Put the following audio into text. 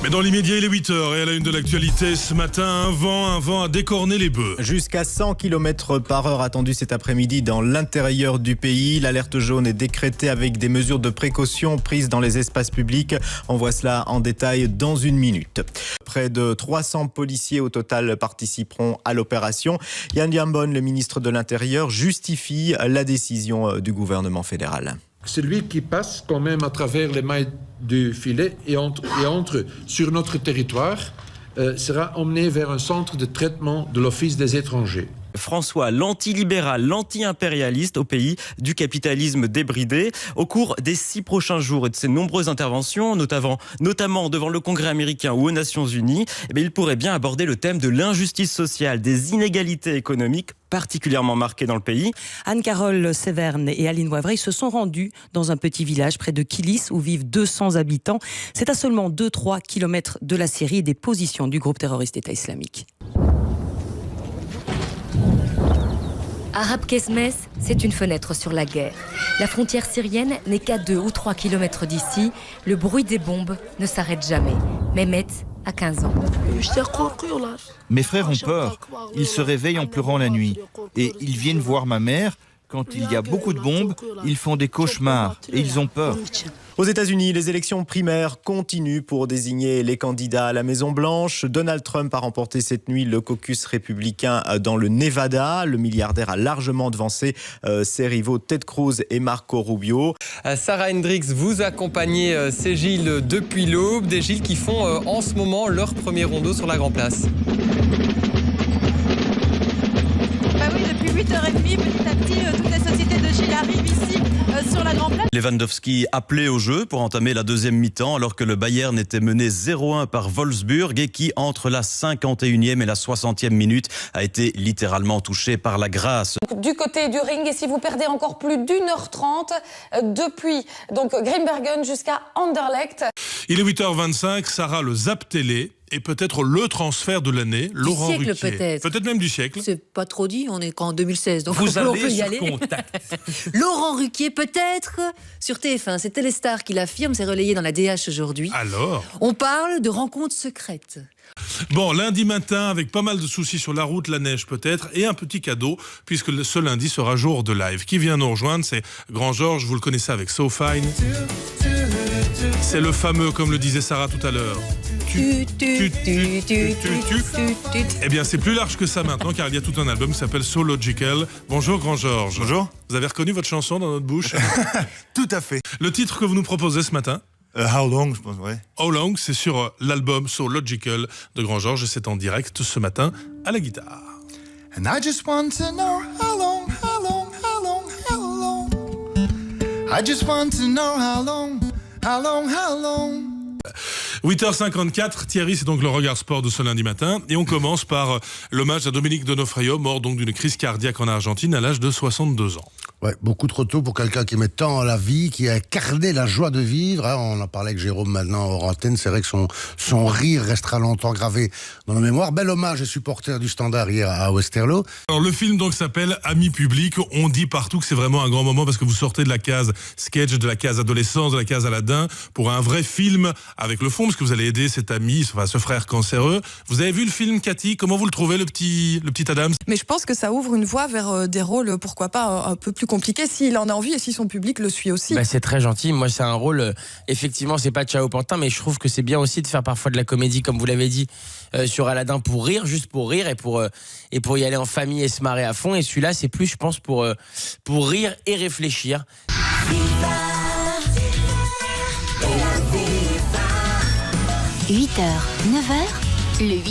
Mais dans l'immédiat, il est 8h et à la une de l'actualité ce matin, un vent à décorner les bœufs. Jusqu'à 100 km/h attendu cet après-midi dans l'intérieur du pays. L'alerte jaune est décrétée avec des mesures de précaution prises dans les espaces publics. On voit cela en détail dans une minute. Près de 300 policiers au total participeront à l'opération. Yann Liambon, le ministre de l'Intérieur, justifie la décision du gouvernement fédéral. Celui qui passe quand même à travers les mailles du filet et entre sur notre territoire sera emmené vers un centre de traitement de l'Office des étrangers. François, l'antilibéral, l'anti-impérialiste au pays du capitalisme débridé. Au cours des 6 prochains jours et de ses nombreuses interventions, notamment devant le Congrès américain ou aux Nations Unies, il pourrait bien aborder le thème de l'injustice sociale, des inégalités économiques particulièrement marquées dans le pays. Anne-Carole Séverne et Aline Wavreille se sont rendues dans un petit village près de Kilis où vivent 200 habitants. C'est à seulement 2-3 km de la Syrie et des positions du groupe terroriste État islamique. Arab Kesmes, c'est une fenêtre sur la guerre. La frontière syrienne n'est qu'à 2 ou 3 kilomètres d'ici. Le bruit des bombes ne s'arrête jamais. Mehmet a 15 ans. Mes frères ont peur. Ils se réveillent en pleurant la nuit. Et ils viennent voir ma mère. Quand il y a beaucoup de bombes, ils font des cauchemars et ils ont peur. Aux États-Unis, les élections primaires continuent pour désigner les candidats à la Maison-Blanche. Donald Trump a remporté cette nuit le caucus républicain dans le Nevada. Le milliardaire a largement devancé ses rivaux Ted Cruz et Marco Rubio. Sarah Hendricks, vous accompagnez ces Gilles depuis l'aube. Des Gilles qui font en ce moment leur premier rondeau sur la Grand Place. Depuis 8h30, petit à petit, toutes les sociétés de Gilles arrivent ici sur la Grand Place. Lewandowski appelé au jeu pour entamer la deuxième mi-temps alors que le Bayern était mené 0-1 par Wolfsburg et qui, entre la 51e et la 60e minute, a été littéralement touché par la grâce. Du côté du ring, et si vous perdez encore plus d'1h30 depuis donc Grimbergen jusqu'à Anderlecht. Il est 8h25, Sarah, le Zap Télé et peut-être le transfert de l'année, Laurent Ruquier. Peut-être même du siècle. C'est pas trop dit, on est qu'en 2016, donc vous on peut y sur aller. Contact. Laurent Ruquier, peut-être, sur TF1. C'est Téléstar qui l'affirme, c'est relayé dans la DH aujourd'hui. Alors ? On parle de rencontres secrètes. Bon, lundi matin, avec pas mal de soucis sur la route, la neige peut-être, et un petit cadeau, puisque ce lundi sera jour de live. Qui vient nous rejoindre, c'est Grand Georges, vous le connaissez avec So Fine. C'est le fameux, comme le disait Sarah tout à l'heure. Eh bien, c'est plus large que ça maintenant, car il y a tout un album qui s'appelle So Logical. Bonjour Grand Georges. Bonjour. Vous avez reconnu votre chanson dans notre bouche? Tout à fait. Le titre que vous nous proposez ce matin? How Long, je pense, ouais. How Long, c'est sur l'album So Logical de Grand Georges et c'est en direct ce matin à la guitare. And I just want to know how long, how long, how long, how long. I just want to know how long, how long, how long. 8h54, Thierry, c'est donc le regard sport de ce lundi matin. Et on commence par l'hommage à Dominique Donofrio, mort donc d'une crise cardiaque en Argentine à l'âge de 62 ans. Ouais, beaucoup trop tôt pour quelqu'un qui met tant à la vie, qui a incarné la joie de vivre. Hein, on en parlait avec Jérôme maintenant hors antenne. C'est vrai que son rire restera longtemps gravé dans la mémoire. Bel hommage et supporter du Standard hier à Westerlo. Alors le film donc s'appelle Amis publics. On dit partout que c'est vraiment un grand moment parce que vous sortez de la case sketch, de la case adolescence, de la case Aladdin pour un vrai film avec le fond parce que vous allez aider cet ami, enfin ce frère cancéreux. Vous avez vu le film, Cathy? Comment vous le trouvez, le petit Adams? Mais je pense que ça ouvre une voie vers des rôles, pourquoi pas, un peu plus compliqué s'il en a envie et si son public le suit aussi. C'est très gentil. Moi, c'est un rôle, effectivement, c'est pas Ciao Pantin, mais je trouve que c'est bien aussi de faire parfois de la comédie, comme vous l'avez dit, sur Aladdin pour rire, juste pour rire et pour y aller en famille et se marrer à fond. Et celui-là, c'est plus, je pense, pour rire et réfléchir. 8h, 9h, le 8-9.